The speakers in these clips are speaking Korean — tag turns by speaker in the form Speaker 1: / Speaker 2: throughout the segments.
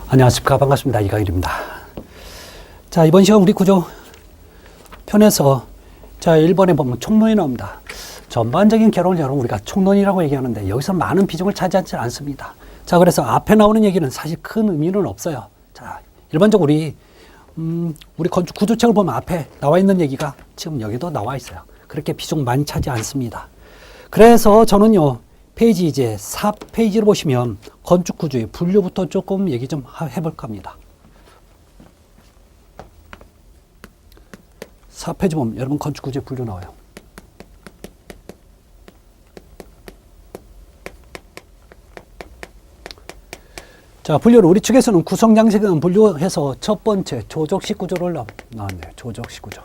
Speaker 1: 안녕하십니까. 반갑습니다. 이강일입니다. 자, 이번 시간 우리 구조 편에서 자, 1번에 보면 총론이 나옵니다. 전반적인 개론을 여러분 우리가 총론이라고 얘기하는데 여기서 많은 비중을 차지하지 않습니다. 자, 그래서 앞에 나오는 얘기는 사실 큰 의미는 없어요. 자, 일반적으로 우리 건축 구조책을 보면 앞에 나와 있는 얘기가 지금 여기도 나와 있어요. 그렇게 비중 많이 차지 않습니다. 그래서 저는요, 페이지 이제 4페이지를 보시면 건축 구조의 분류부터 조금 얘기 좀 해볼까 합니다. 4페이지 보면 여러분 건축 구조의 분류 나와요. 자, 분류를 우리 측에서는 구성 양식은 분류해서 첫 번째 조적식 구조를 나왔네요. 조적식 구조.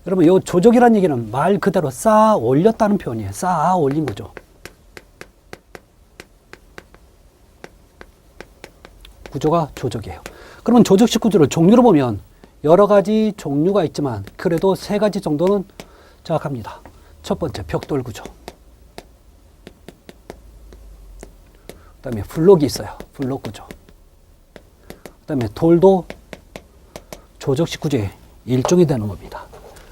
Speaker 1: 여러분, 이 조적이라는 얘기는 말 그대로 쌓아 올렸다는 표현이에요. 쌓아 올린 거죠. 구조가 조적이에요. 그러면 조적식 구조를 종류로 보면 여러 가지 종류가 있지만 그래도 세 가지 정도는 자각합니다. 첫 번째, 벽돌 구조. 그 다음에 블록이 있어요. 블록 구조. 그 다음에 돌도 조적식 구조의 일종이 되는 겁니다.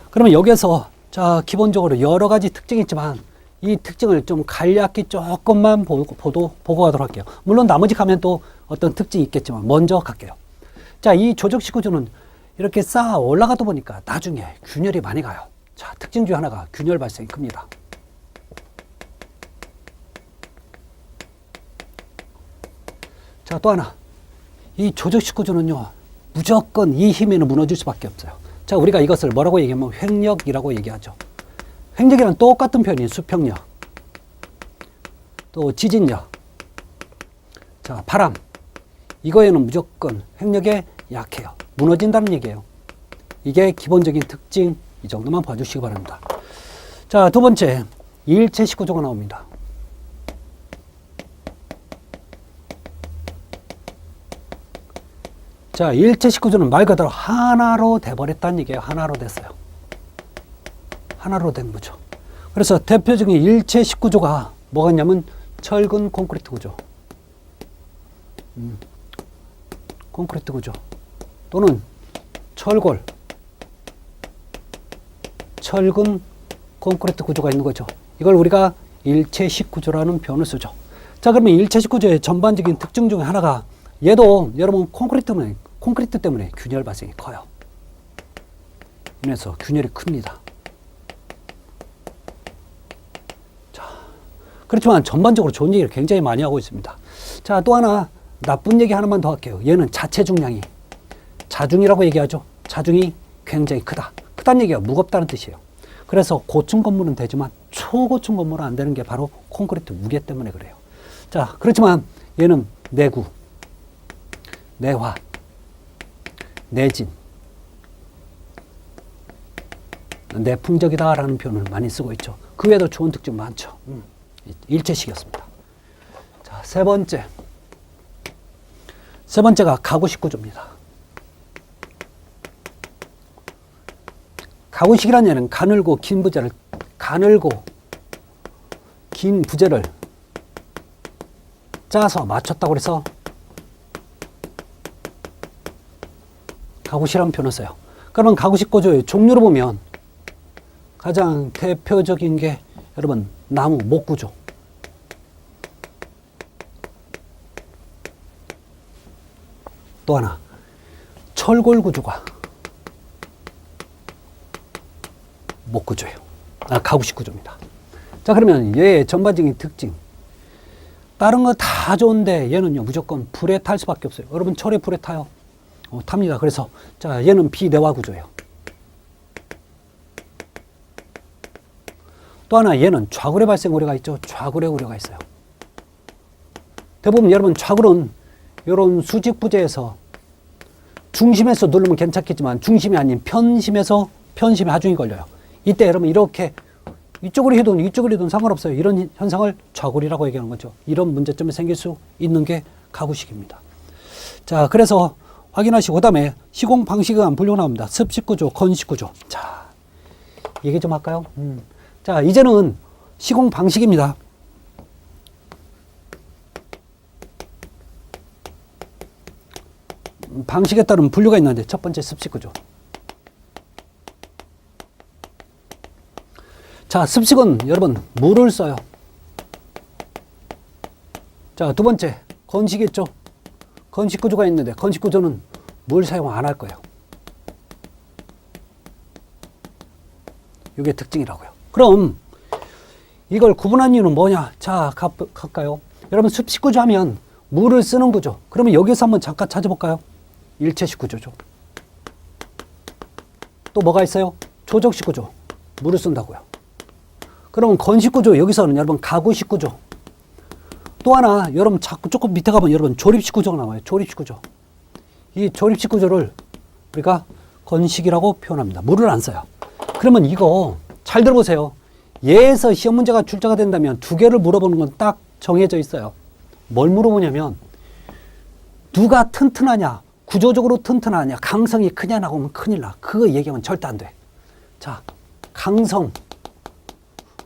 Speaker 1: 그러면 여기에서 자, 기본적으로 여러 가지 특징이 있지만 이 특징을 좀 간략히 조금만 보고 가도록 할게요. 물론 나머지 가면 또 어떤 특징이 있겠지만 먼저 갈게요. 자, 이 조적식 구조는 이렇게 쌓아 올라가다 보니까 나중에 균열이 많이 가요. 자, 특징 중 하나가 균열 발생이 큽니다. 자, 또 하나. 이 조적식 구조는요, 무조건 이 힘에는 무너질 수밖에 없어요. 자, 우리가 이것을 뭐라고 얘기하면 횡력이라고 얘기하죠. 횡력이랑 똑같은 표현이 수평력, 또 지진력, 자, 바람. 이거에는 무조건 횡력에 약해요. 무너진다는 얘기예요. 이게 기본적인 특징, 이 정도만 봐주시기 바랍니다. 자, 두 번째, 일체식 구조가 나옵니다. 자, 일체식 구조는 말 그대로 하나로 돼버렸다는 얘기예요. 하나로 됐어요. 하나로 된 거죠. 그래서 대표적인 일체식 구조가 뭐가 있냐면 철근 콘크리트 구조. 콘크리트 구조. 또는 철골. 철근 콘크리트 구조가 있는 거죠. 이걸 우리가 일체식 구조라는 표현을 쓰죠. 자, 그러면 일체식 구조의 전반적인 특징 중에 하나가 얘도 여러분 콘크리트 때문에 균열 발생이 커요. 그래서 균열이 큽니다. 자, 그렇지만 전반적으로 좋은 얘기를 굉장히 많이 하고 있습니다. 자, 또 하나 나쁜 얘기 하나만 더 할게요. 얘는 자체 중량이 자중이라고 얘기하죠. 자중이 굉장히 크다. 크다는 얘기가 무겁다는 뜻이에요. 그래서 고층 건물은 되지만 초고층 건물은 안 되는 게 바로 콘크리트 무게 때문에 그래요. 자, 그렇지만 얘는 내구, 내화, 내진, 내풍적이다라는 표현을 많이 쓰고 있죠. 그 외에도 좋은 특징 많죠. 일체식이었습니다. 자, 세 번째가 가구식 구조입니다. 가구식이라는 얘는 가늘고 긴 부재를 짜서 맞췄다고 해서 가구식이라는 표현을 써요. 그러면 가구식 구조의 종류로 보면 가장 대표적인 게 여러분 나무 목 구조. 또 하나 철골 구조가 목 구조예요. 가구식 구조입니다. 자, 그러면 얘의 전반적인 특징. 다른 거 다 좋은데 얘는요 무조건 불에 탈 수밖에 없어요. 여러분 철에 불에 타요? 탑니다. 그래서 자, 얘는 비내화 구조예요. 또 하나 얘는 좌굴의 발생 우려가 있죠. 좌굴의 우려가 있어요. 대부분 여러분 좌굴은 이런 수직 부재에서 중심에서 누르면 괜찮겠지만 중심이 아닌 편심에 하중이 걸려요. 이때 여러분 이렇게 이쪽으로 해도 상관없어요. 이런 현상을 좌굴이라고 얘기하는 거죠. 이런 문제점이 생길 수 있는 게 가구식입니다. 자, 그래서 확인하시고 그다음에 시공 방식은 분류 나옵니다. 습식 구조, 건식 구조. 자, 얘기 좀 할까요? 자, 이제는 시공 방식입니다. 방식에 따른 분류가 있는데 첫 번째 습식 구조. 자, 습식은 여러분 물을 써요. 자, 두 번째 건식 있죠. 건식 구조가 있는데 건식 구조는 물 사용 안 할 거예요. 이게 특징이라고요. 그럼 이걸 구분한 이유는 뭐냐? 자, 갈까요? 여러분 습식 구조 하면 물을 쓰는 구조. 그러면 여기서 한번 잠깐 찾아볼까요? 일체식 구조죠. 또 뭐가 있어요? 조적식 구조. 물을 쓴다고요. 그러면 건식 구조, 여기서는 여러분 가구식 구조. 또 하나, 여러분 자꾸 조금 밑에 가면 여러분 조립식 구조가 나와요. 조립식 구조. 이 조립식 구조를 우리가 건식이라고 표현합니다. 물을 안 써요. 그러면 이거 잘 들어보세요. 예에서 시험 문제가 출제가 된다면 두 개를 물어보는 건 딱 정해져 있어요. 뭘 물어보냐면 누가 튼튼하냐, 구조적으로 튼튼하냐, 강성이 크냐 나오면 큰일 나. 그거 얘기하면 절대 안 돼. 자, 강성,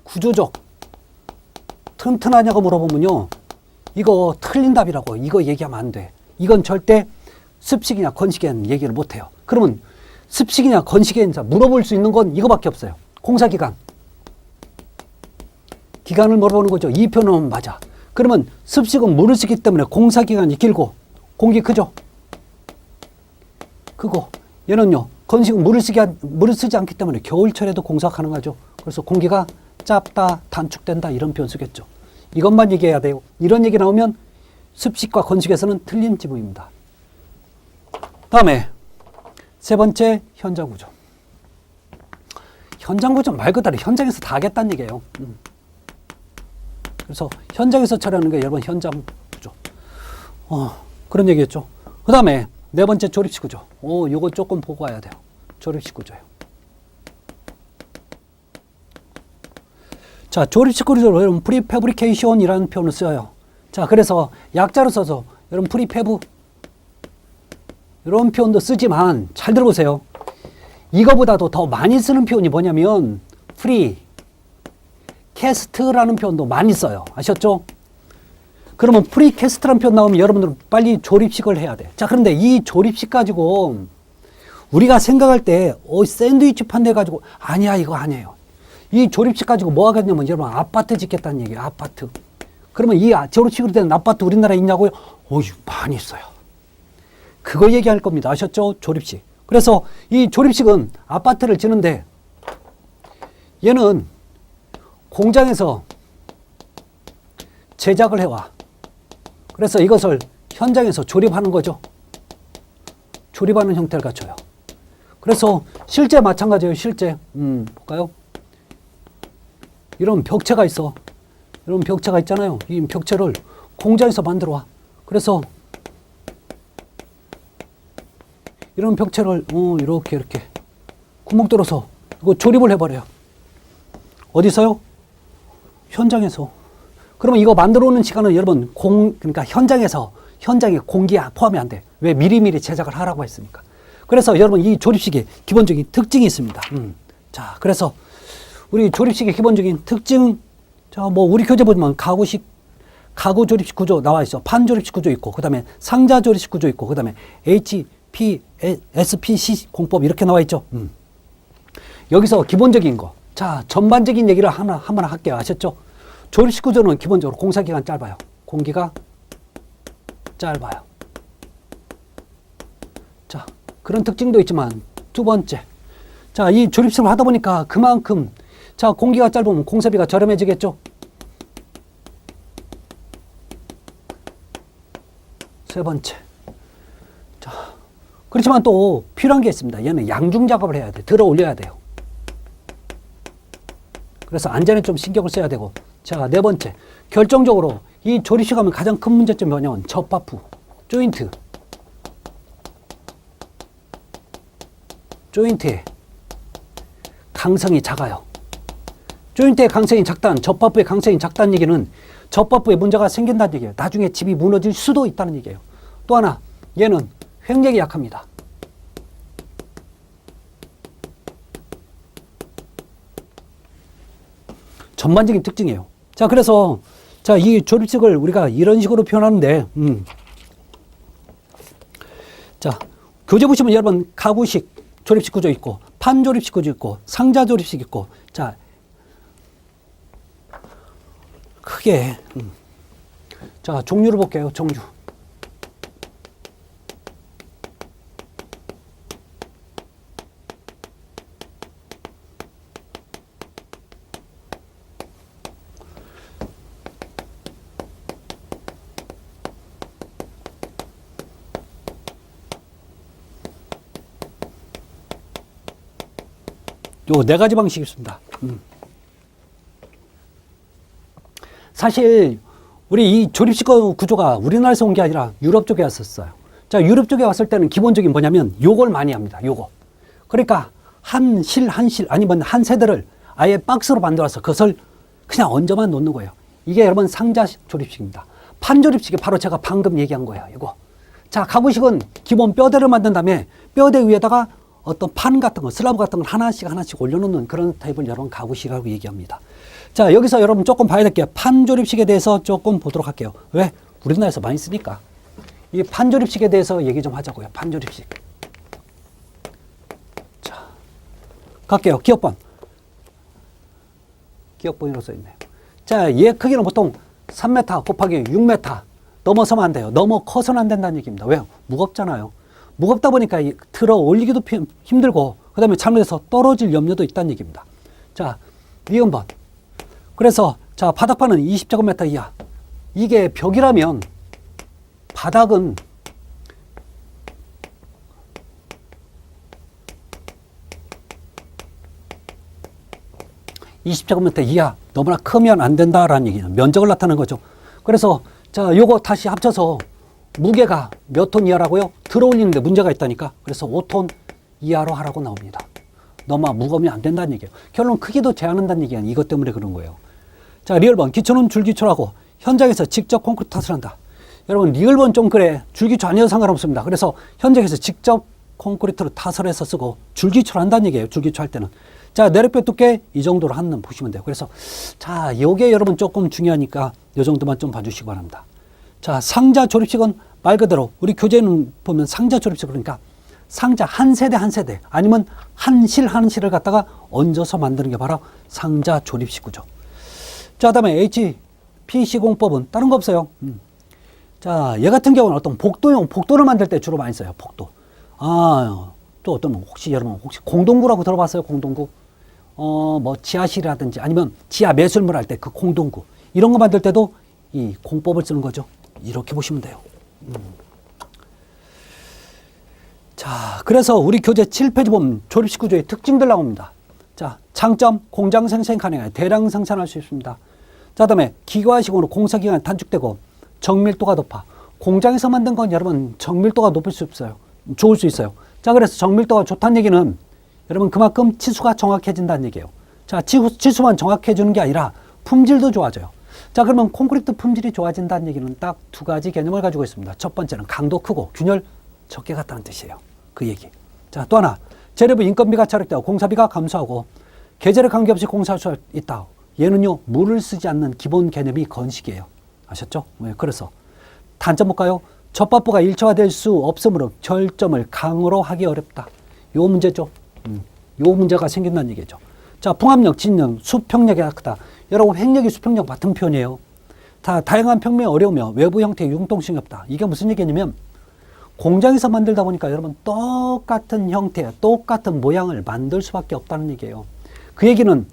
Speaker 1: 구조적, 튼튼하냐고 물어보면요. 이거 틀린 답이라고. 이거 얘기하면 안 돼. 이건 절대 습식이냐 건식이냐는 얘기를 못 해요. 그러면 습식이냐 건식이냐 물어볼 수 있는 건 이거밖에 없어요. 공사기간. 기간을 물어보는 거죠. 이 표현은 맞아. 그러면 습식은 물을 쓰기 때문에 공사기간이 길고 공기 크죠. 크고 얘는요. 건식은 물을 쓰지 않기 때문에 겨울철에도 공사 가능하죠. 그래서 공기가 짧다, 단축된다 이런 표현 쓰겠죠. 이것만 얘기해야 돼요. 이런 얘기 나오면 습식과 건식에서는 틀린 지문입니다. 다음에 세 번째 현장 구조. 현장 구조 말 그대로 현장에서 다 하겠다는 얘기예요. 그래서 현장에서 처리하는 게 여러분 현장 구조. 그런 얘기였죠. 그 다음에 네 번째 조립식 구조. 요거 조금 보고 와야 돼요. 조립식 구조예요. 자, 조립식 구조로 여러분 프리패브리케이션이라는 표현을 써요. 자, 그래서 약자로 써서 여러분 프리패브 이런 표현도 쓰지만 잘 들어보세요. 이거보다도 더 많이 쓰는 표현이 뭐냐면 프리 캐스트라는 표현도 많이 써요. 아셨죠? 그러면 프리 캐스트라는 표현 나오면 여러분들은 빨리 조립식을 해야 돼. 자, 그런데 이 조립식 가지고 우리가 생각할 때 샌드위치 판대 가지고 아니야 이거 아니에요. 이 조립식 가지고 뭐 하겠냐면 여러분 아파트 짓겠다는 얘기예요. 아파트. 그러면 이 조립식으로 된 아파트 우리나라에 있냐고요? 많이 있어요. 그거 얘기할 겁니다. 아셨죠? 조립식. 그래서 이 조립식은 아파트를 짓는데 얘는 공장에서 제작을 해와. 그래서 이것을 현장에서 조립하는 거죠. 조립하는 형태를 갖춰요. 그래서 실제 마찬가지예요. 실제. 볼까요? 이런 벽체가 있어. 이런 벽체가 있잖아요. 이 벽체를 공장에서 만들어 와. 그래서 이런 벽체를 이렇게 구멍 뚫어서 이거 조립을 해버려요. 어디서요? 현장에서. 그러면 이거 만들어 오는 시간은 여러분 그러니까 현장에 공기가 포함이 안 돼. 왜? 미리미리 제작을 하라고 했으니까. 그래서 여러분 이 조립식의 기본적인 특징이 있습니다. 자, 그래서 우리 조립식의 기본적인 특징, 자, 뭐 우리 교재 보면 가구 조립식 구조 나와 있어. 판 조립식 구조 있고, 그 다음에 상자 조립식 구조 있고, 그 다음에 SPC 공법 이렇게 나와 있죠. 여기서 기본적인 거. 자, 전반적인 얘기를 하나 할게요. 아셨죠? 조립식 구조는 기본적으로 공사기간 짧아요. 공기가 짧아요. 자, 그런 특징도 있지만 두 번째. 자, 이 조립식을 하다 보니까 그만큼 자, 공기가 짧으면 공사비가 저렴해지겠죠? 세 번째. 자, 그렇지만 또 필요한 게 있습니다. 얘는 양중 작업을 해야 돼. 들어 올려야 돼요. 그래서 안전에 좀 신경을 써야 되고. 자, 네 번째. 결정적으로 이 조립식 하면 가장 큰 문제점이 뭐냐면 접합부, 조인트의 강성이 작아요. 조인트의 강성이 작다는, 접합부의 강성이 작다는 얘기는 접합부에 문제가 생긴다는 얘기예요. 나중에 집이 무너질 수도 있다는 얘기예요. 또 하나, 얘는 횡력이 약합니다. 전반적인 특징이에요. 자, 그래서 자, 이 조립식을 우리가 이런 식으로 표현하는데, 자, 교재 보시면 여러분 가구식 조립식 구조 있고, 판조립식 구조 있고, 상자 조립식 있고, 자, 크게, 자, 종류를 볼게요, 종류. 요 네 가지 방식이 있습니다. 사실 우리 이 조립식 구조가 우리나라에서 온 게 아니라 유럽 쪽에 왔었어요. 자, 유럽 쪽에 왔을 때는 기본적인 뭐냐면 요걸 많이 합니다. 요거. 그러니까 한 실 아니면 한 세대를 아예 박스로 만들어서 그것을 그냥 얹어만 놓는 거예요. 이게 여러분 상자 조립식입니다. 판 조립식이 바로 제가 방금 얘기한 거예요. 이거. 자, 가구식은 기본 뼈대를 만든 다음에 뼈대 위에다가 어떤 판 같은 거, 슬라브 같은 걸 하나씩 올려놓는 그런 타입을 여러분 가구식이라고 얘기합니다. 자, 여기서 여러분 조금 봐야 될 게 판조립식에 대해서 조금 보도록 할게요. 왜? 우리나라에서 많이 쓰니까. 이 판조립식에 대해서 얘기 좀 하자고요. 판조립식. 자, 갈게요. 기억번. 기억번이라고 써있네요. 자, 얘 크기는 보통 3m 곱하기 6m 넘어서면 안 돼요. 넘어 커서는 안 된다는 얘기입니다. 왜요? 무겁잖아요. 무겁다 보니까 들어 올리기도 힘들고, 그 다음에 잘못해서 떨어질 염려도 있다는 얘기입니다. 자, 니은번. 그래서, 자, 바닥판은 20제곱미터 이하. 이게 벽이라면, 바닥은, (20제곱미터) 이하, 너무나 크면 안 된다라는 얘기예요. 면적을 나타내는 거죠. 그래서, 자, 요거 다시 합쳐서, 무게가 몇 톤 이하라고요? 들어올리는데 문제가 있다니까. 그래서 5톤 이하로 하라고 나옵니다. 너무 무거우면 안 된다는 얘기예요. 결론 크기도 제한한다는 얘기야. 이것 때문에 그런 거예요. 자, 리을번. 기초는 줄기초라고 현장에서 직접 콘크리트 탓을 한다. 여러분, 리을번 좀 그래. 줄기초 아니어도 상관없습니다. 그래서 현장에서 직접 콘크리트로 타설 해서 쓰고 줄기초를 한다는 얘기예요. 줄기초 할 때는. 자, 내력뼈 두께 이 정도로 하는 보시면 돼요. 그래서 자, 요게 여러분 조금 중요하니까 요 정도만 좀 봐주시기 바랍니다. 자, 상자 조립식은 말 그대로 우리 교재는 보면 상자 조립식, 그러니까 상자 한 세대 아니면 한 실을 갖다가 얹어서 만드는 게 바로 상자 조립식 구조. 자, 다음에 HPC 공법은 다른 거 없어요. 자, 얘 같은 경우는 어떤 복도를 만들 때 주로 많이 써요. 복도. 아, 또 어떤 여러분 혹시 공동구라고 들어봤어요? 공동구. 뭐 지하실이라든지 아니면 지하 매설물 할 때 그 공동구 이런 거 만들 때도 이 공법을 쓰는 거죠. 이렇게 보시면 돼요. 자, 그래서 우리 교재 7페이지 보면 조립식 구조의 특징들 나옵니다. 자, 장점, 공장 생산 가능해요. 대량 생산할 수 있습니다. 자, 다음에 기관식으로 공사기간이 단축되고 정밀도가 높아. 공장에서 만든 건 여러분 정밀도가 높을 수 없어요. 좋을 수 있어요. 자, 그래서 정밀도가 좋다는 얘기는 여러분 그만큼 치수가 정확해진다는 얘기예요. 자, 치수만 정확해지는 게 아니라 품질도 좋아져요. 자, 그러면 콘크리트 품질이 좋아진다는 얘기는 딱 두 가지 개념을 가지고 있습니다. 첫 번째는 강도 크고 균열 적게 같다는 뜻이에요. 그 얘기. 자, 또 하나. 재료부 인건비가 절약되고 공사비가 감소하고 계절에 관계없이 공사할 수 있다. 얘는요, 물을 쓰지 않는 기본 개념이 건식이에요. 아셨죠? 네, 그래서 단점 볼까요? 접합부가 일체화될 수 없으므로 결점을 강으로 하기 어렵다. 요 문제죠. 요 문제가 생긴다는 얘기죠. 자, 풍압력, 진력, 수평력이 크다. 여러분, 횡력이 수평력 같은 표현이에요. 다양한 평면이 어려우며 외부 형태의 융통성이 없다. 이게 무슨 얘기냐면 공장에서 만들다 보니까 여러분 똑같은 형태, 똑같은 모양을 만들 수밖에 없다는 얘기예요. 그 얘기는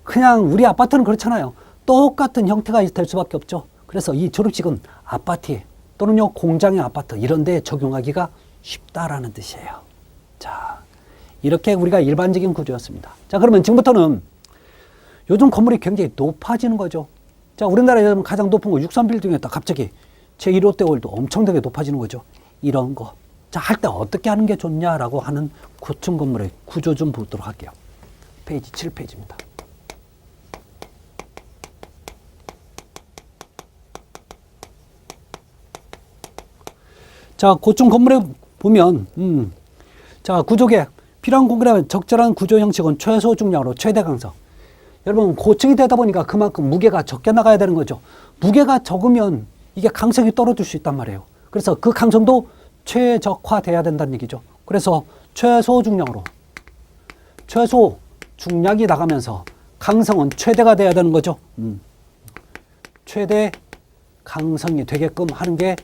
Speaker 1: 그냥 우리 아파트는 그렇잖아요. 똑같은 형태가 될 수밖에 없죠. 그래서 이 조립식은 아파트에 또는요 공장의 아파트 이런 데 적용하기가 쉽다라는 뜻이에요. 자, 이렇게 우리가 일반적인 구조였습니다. 자, 그러면 지금부터는 요즘 건물이 굉장히 높아지는 거죠. 자, 우리나라에 가장 높은 거 63빌딩이었다. 갑자기 제1롯데월드 엄청나게 높아지는 거죠. 이런 거. 자, 할 때 어떻게 하는 게 좋냐라고 하는 고층 건물의 구조 좀 보도록 할게요. 페이지 7페이지입니다. 자, 고층 건물에 보면, 자, 구조계. 필요한 공간에 적절한 구조 형식은 최소 중량으로 최대 강성. 여러분, 고층이 되다 보니까 그만큼 무게가 적게 나가야 되는 거죠. 무게가 적으면 이게 강성이 떨어질 수 있단 말이에요. 그래서 그 강성도 최적화돼야 된다는 얘기죠. 그래서 최소 중량으로 최소 중량이 나가면서 강성은 최대가 돼야 되는 거죠. 최대 강성이 되게끔 하는 게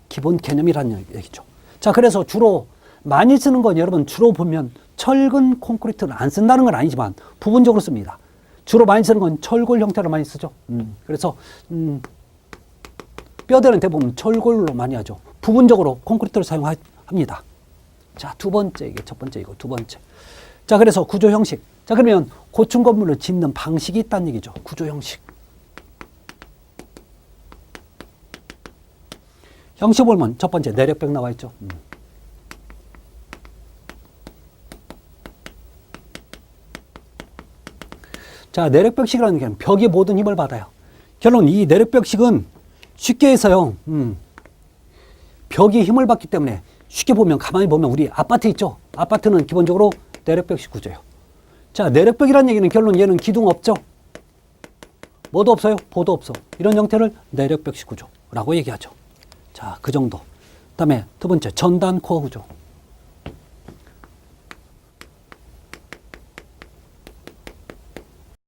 Speaker 1: 기본 개념이라는 얘기죠. 자, 그래서 주로 많이 쓰는 건 여러분 주로 보면 철근 콘크리트를 안 쓴다는 건 아니지만 부분적으로 씁니다. 주로 많이 쓰는 건 철골 형태로 많이 쓰죠. 그래서 뼈대는 대부분 철골로 많이 하죠. 부분적으로 콘크리트를 사용합니다. 자, 두 번째, 이게 첫 번째, 이거 두 번째. 자, 그래서 구조 형식. 자, 그러면 고층 건물을 짓는 방식이 있다는 얘기죠. 구조 형식. 형식 보면 첫 번째 내력벽 나와 있죠. 자, 내력벽식이라는 게 벽이 모든 힘을 받아요. 결론 이 내력벽식은 쉽게 해서요. 벽이 힘을 받기 때문에 쉽게 보면 가만히 보면 우리 아파트 있죠. 아파트는 기본적으로 내력벽식 구조예요. 자, 내력벽이라는 얘기는 결론 얘는 기둥 없죠. 뭐도 없어요. 보도 없어. 이런 형태를 내력벽식 구조라고 얘기하죠. 자, 그 정도. 그다음에 두 번째 전단 코어 구조.